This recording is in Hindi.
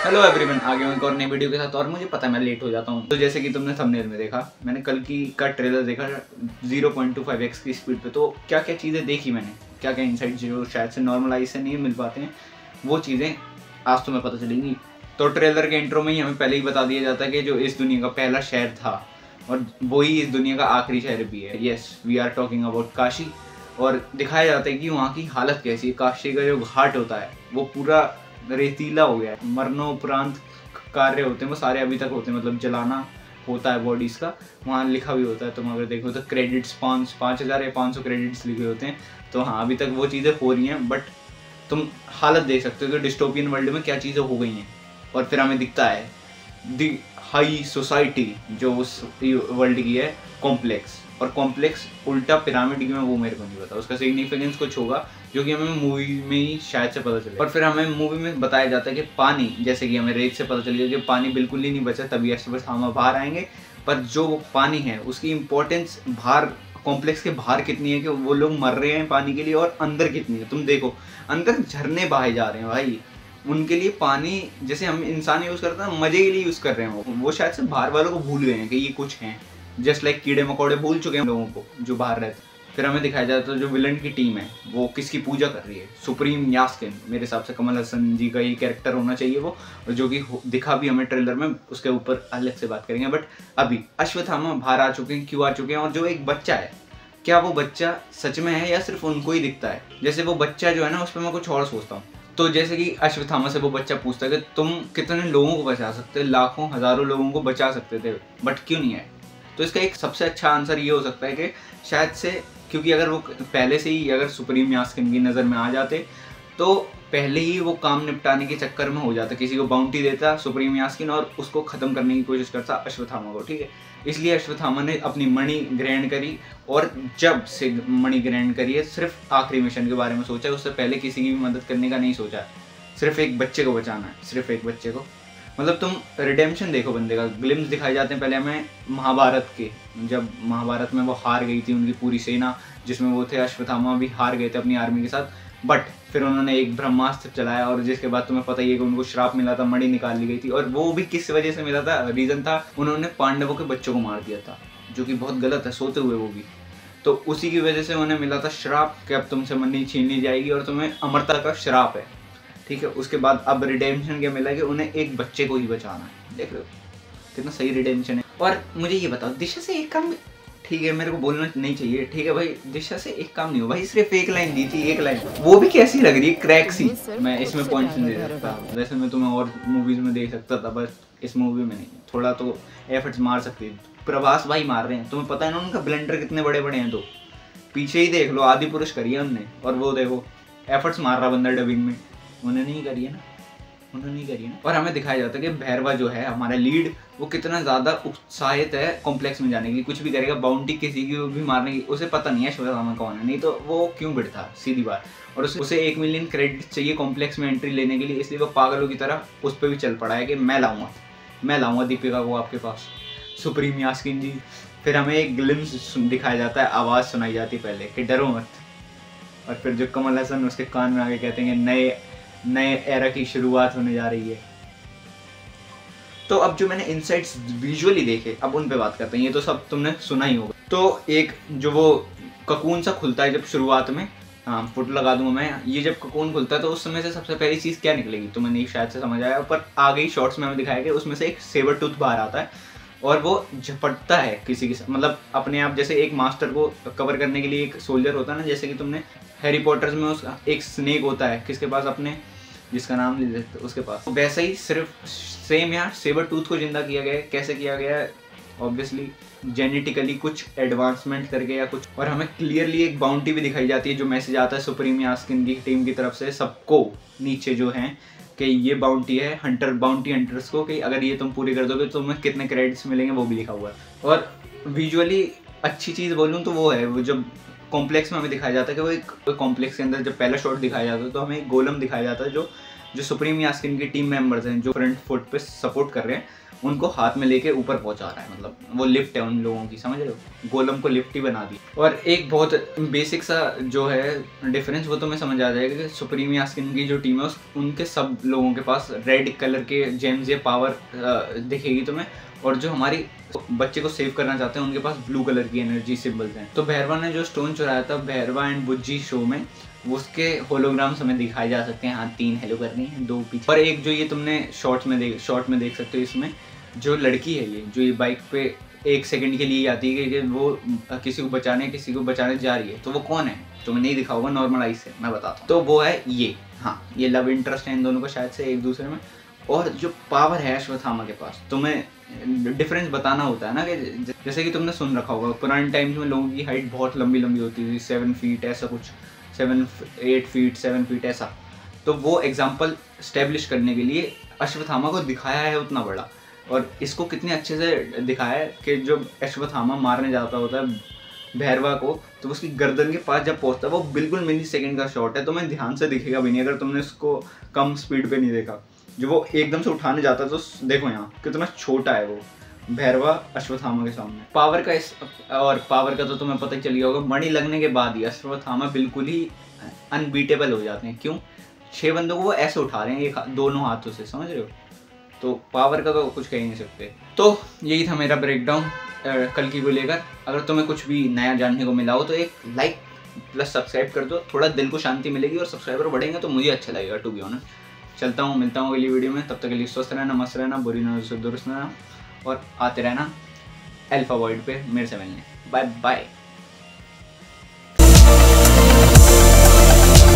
हेलो एवरीवन, आगे मैं एक और नई वीडियो के साथ। और मुझे पता है मैं लेट हो जाता हूँ, तो जैसे कि तुमने थंबनेल में देखा, मैंने कल का ट्रेलर देखा 0.25x की स्पीड पे। तो क्या क्या चीज़ें देखी मैंने, क्या क्या इंसाइट जो शायद से नॉर्मल आई से नहीं मिल पाते हैं, वो चीज़ें आज तुम्हें पता चलेंगी। तो ट्रेलर के इंट्रो में ही हमें पहले ही बता दिया जाता है कि जो इस दुनिया का पहला शहर था और वही इस दुनिया का आखिरी शहर भी है। Yes, we are talking about Kashi. और दिखाया जाता है कि वहाँ की हालत कैसी है। काशी का जो घाट होता है वो पूरा रेतीला हो गया है। मरणोपरांत कार्य होते हैं वो सारे अभी तक होते हैं, मतलब जलाना होता है बॉडीज़ का। वहाँ लिखा भी होता है, तुम अगर देखो तो क्रेडिट्स 5,000 या 500 क्रेडिट्स लिखे होते हैं। तो हाँ, अभी तक वो चीज़ें हो रही हैं, बट तुम हालत देख सकते हो कि डिस्टोपियन वर्ल्ड में क्या चीज़ें हो गई हैं। और फिर हमें दिखता है दी हाई सोसाइटी जो उस वर्ल्ड की है, कॉम्प्लेक्स। और कॉम्प्लेक्स उल्टा पिरामिड की में वो मेरे को नहीं पता, उसका सिग्निफिकेंस कुछ होगा जो कि हमें मूवी में ही शायद से पता चले। और फिर हमें मूवी में बताया जाता है कि पानी, जैसे कि हमें रेत से पता चलेगा कि पानी बिल्कुल ही नहीं बचा, तभी अश्वत्थामा बाहर आएंगे। पर जो पानी है उसकी इम्पोर्टेंस बाहर कॉम्प्लेक्स के बाहर कितनी है कि वो लोग मर रहे हैं पानी के लिए, और अंदर कितनी है तुम देखो। अंदर झरने बहाए जा रहे हैं भाई, उनके लिए पानी जैसे हम इंसान यूज़ करते हैं मज़े के लिए यूज़ कर रहे हैं। वो शायद से बाहर वालों को भूल गए हैं कि ये कुछ हैं, जस्ट लाइक कीड़े मकोड़े भूल चुके हैं लोगों को जो बाहर रहते हैं। फिर हमें दिखाया जाता है जो विलन की टीम है वो किसकी पूजा कर रही है, सुप्रीम यास्किन। मेरे हिसाब से कमल हसन जी का ये कैरेक्टर होना चाहिए वो, और जो कि दिखा भी हमें ट्रेलर में, उसके ऊपर अलग से बात करेंगे। बट अभी अश्वत्थामा बाहर आ चुके हैं, क्यों आ चुके हैं, और जो एक बच्चा है, क्या वो बच्चा सच में है या सिर्फ उनको ही दिखता है। जैसे वो बच्चा जो है ना, उस पर मैं कुछ और सोचता हूँ। तो जैसे कि अश्वत्थामा से वो बच्चा पूछता है कि तुम कितने लोगों को बचा सकते, लाखों हज़ारों लोगों को बचा सकते थे, बट क्यों नहीं आए। तो इसका एक सबसे अच्छा आंसर ये हो सकता है कि शायद से क्योंकि अगर वो पहले से ही अगर सुप्रीम यास्किन की नज़र में आ जाते तो पहले ही वो काम निपटाने के चक्कर में हो जाता, किसी को बाउंटी देता सुप्रीम यास्किन और उसको ख़त्म करने की कोशिश करता अश्वत्थामा को, ठीक है। इसलिए अश्वत्थामा ने अपनी मणि ग्रहण करी, और जब से मणि ग्रहण करी है सिर्फ आखिरी मिशन के बारे में सोचा है, उससे पहले किसी की भी मदद करने का नहीं सोचा। सिर्फ एक बच्चे को बचाना है, सिर्फ एक बच्चे को। मतलब तुम रिडेम्पशन देखो बंदे का, ग्लिम्स दिखाए जाते हैं पहले हमें महाभारत के, जब महाभारत में वो हार गई थी उनकी पूरी सेना जिसमें वो थे, अश्वत्थामा भी हार गए थे अपनी आर्मी के साथ। बट फिर उन्होंने एक ब्रह्मास्त्र चलाया, और जिसके बाद तुम्हें पता ही है कि उनको श्राप मिला था, मणि निकाल ली गई थी। और वो भी किस वजह से मिला था, रीज़न था उन्होंने पांडवों के बच्चों को मार दिया था, जो कि बहुत गलत है, सोते हुए वो भी। तो उसी की वजह से उन्हें मिला था श्राप कि अब तुमसे मणि छीन ली जाएगी और तुम्हें अमरता का श्राप है, ठीक है। उसके बाद अब रिडेम्पशन क्या मिला कि उन्हें एक बच्चे को ही बचाना है। देख रहे हो कितना सही रिडेम्पशन है। और मुझे ये बताओ, दिशा से एक काम, ठीक है मेरे को बोलना नहीं चाहिए, ठीक है भाई, दिशा से एक काम नहीं हो भाई, सिर्फ एक लाइन दी थी, एक लाइन, वो भी कैसी लग रही है, क्रैक सी। मैं इसमें पॉइंट्स नहीं दे सकता, वैसे मैं तुम्हें और मूवीज में दे सकता था, बस इस मूवी में नहीं। थोड़ा तो एफर्ट्स मार सकती है, प्रभास भाई मार रहे हैं, तुम्हें पता है ना उनका ब्लेंडर कितने बड़े बड़े हैं। तो पीछे ही देख लो, आदि पुरुष करी है हमने, और वो देखो एफर्ट्स मार रहा बंदा डबिंग में, उन्हें नहीं करी है ना, उन्होंने नहीं करी है ना। और हमें दिखाया जाता है कि भैरवा जो है हमारा लीड, वो कितना ज़्यादा उत्साहित है कॉम्प्लेक्स में जाने के लिए, कुछ भी करेगा, बाउंटी किसी की भी मारने की, उसे पता नहीं है अश्वत्थामा कौन है, नहीं तो वो क्यों बिड़ता सीधी बात। और उसे 1 मिलियन क्रेडिट चाहिए कॉम्प्लेक्स में एंट्री लेने के लिए, इसलिए वो पागलों की तरह उस पर भी चल पड़ा है कि मैं लाऊंगा दीपिका को आपके पास, सुप्रीम यास्किन जी। फिर हमें एक ग्लिम्स दिखाया जाता है, आवाज़ सुनाई जाती है पहले कि डरो मत, और फिर जो कमल हसन उसके कान में आके कहते हैं नए एरा की शुरुआत होने जा रही है। तो अब जो मैंने इनसाइट्स विजुअली देखे, अब उन पे बात करते हैं। ये तो सब तुमने सुना ही होगा। तो एक जो वो ककून सा खुलता है जब शुरुआत में, हाँ फोटो लगा दूंगा मैं, ये जब ककून खुलता है तो उस समय से सबसे पहली चीज़ क्या निकलेगी तुम्हें नहीं शायद से समझ आया, पर आगे ही शॉर्ट्स में हमें दिखाया कि उसमें से एक सेबर टूथ बाहर आता है और वो झपटता है किसी के, मतलब अपने आप, जैसे एक मास्टर को कवर करने के लिए एक सोल्जर होता है ना, जैसे कि तुमने हैरी पॉटर्स में उसका एक स्नेक होता है किसके पास, अपने जिसका नाम नहीं देते उसके पास, वैसा ही सिर्फ सेम यहाँ सेबर टूथ को जिंदा किया गया है। कैसे किया गया है, ऑब्वियसली जेनेटिकली कुछ एडवांसमेंट करके या कुछ। और हमें क्लियरली एक बाउंटी भी दिखाई जाती है, जो मैसेज आता है सुप्रीम यास्किन की टीम की तरफ से सबको नीचे जो हैं कि ये बाउंटी है बाउंटी हंटर्स को, कि अगर ये तुम पूरी कर दोगे तो तुम्हें कितने क्रेडिट्स मिलेंगे, वो भी लिखा हुआ है। और विजुअली अच्छी चीज़ बोलूँ तो वो है, वो जब कॉम्प्लेक्स में हमें दिखाया जाता है कि वो एक कॉम्प्लेक्स के अंदर जब पहला शॉट दिखाया जाता है तो हमें एक गोलम दिखाया जाता है, जो सुप्रीम यास्किन की टीम मेंबर्स हैं जो फ्रंट फुट पे सपोर्ट कर रहे हैं, उनको हाथ में लेके ऊपर पहुंचा रहा है, मतलब वो लिफ्ट है उन लोगों की, समझ रहे हो, गोलम को लिफ्ट ही बना दी। और एक बहुत बेसिक सा जो है डिफरेंस वो तुम्हें समझ आ जाएगा कि सुप्रीम यास्किन की जो टीम है उनके सब लोगों के पास रेड कलर के जेम्स या पावर दिखेगी तुम्हें, और जो हमारी बच्चे को सेव करना चाहते हैं उनके पास ब्लू कलर की एनर्जी सिंबल्स हैं। तो भैरवा ने जो स्टोन चुराया था भैरवा एंड बुज्जी शो में, उसके होलोग्राम्स हमें दिखाए जा सकते हैं। हाँ 3 हेलो करने हैं, 2 पीछे, और एक जो ये तुमने शॉर्ट में देख सकते हो, इसमें जो लड़की है ये जो ये बाइक पे 1 सेकंड के लिए आती है कि वो किसी को बचाने जा रही है, तो वो कौन है तुम्हें नहीं दिखा होगा नॉर्मल आई से, मैं बताता हूँ। तो वो है ये, हाँ ये लव इंटरेस्ट है इन दोनों को शायद से एक दूसरे में। और जो पावर है अश्वत्थामा के पास, तुम्हें डिफरेंस बताना होता है ना, कि जैसे कि तुमने सुन रखा होगा पुराने टाइम्स में लोगों की हाइट बहुत लंबी होती थी, 7 फीट ऐसा कुछ, 8 फीट 7 फीट ऐसा। तो वो एग्जाम्पल स्टेब्लिश करने के लिए अश्वत्थामा को दिखाया है उतना बड़ा, और इसको कितने अच्छे से दिखाया है कि जब अश्वत्थामा मारने जाता होता है भैरवा को, तो उसकी गर्दन के पास जब पहुंचता है वो बिल्कुल मिली सेकंड का शॉट है, तो मैं ध्यान से दिखेगा भी नहीं अगर तुमने उसको कम स्पीड पे नहीं देखा। जो वो एकदम से उठाने जाता है तो देखो यहाँ कितना छोटा है वो भैरवा अश्वत्थामा के सामने। पावर का तो तुम्हें पता ही चल गया होगा, मणि लगने के बाद ही अश्वत्थामा बिल्कुल ही अनबीटेबल हो जाते हैं। क्यों? 6 बंदों को वो ऐसे उठा रहे हैं दोनों हाथों से, समझ रहे हो? तो पावर का तो कुछ कह ही नहीं सकते। तो यही था मेरा ब्रेकडाउन कल्कि को लेकर। अगर तुम्हें कुछ भी नया जानने को मिला हो तो एक लाइक प्लस सब्सक्राइब कर दो, थोड़ा दिल को शांति मिलेगी और सब्सक्राइबर बढ़ेंगे तो मुझे अच्छा लगेगा टू बी ऑनेस्ट। चलता हूँ, मिलता हूँ अगली वीडियो में, तब तक के लिए स्वस्थ रहना, मस्त रहना, बुरी नजर से दुरुस्त रहना, और आते रहना अल्फा वॉइड पे मेरे से मिलने। Bye bye.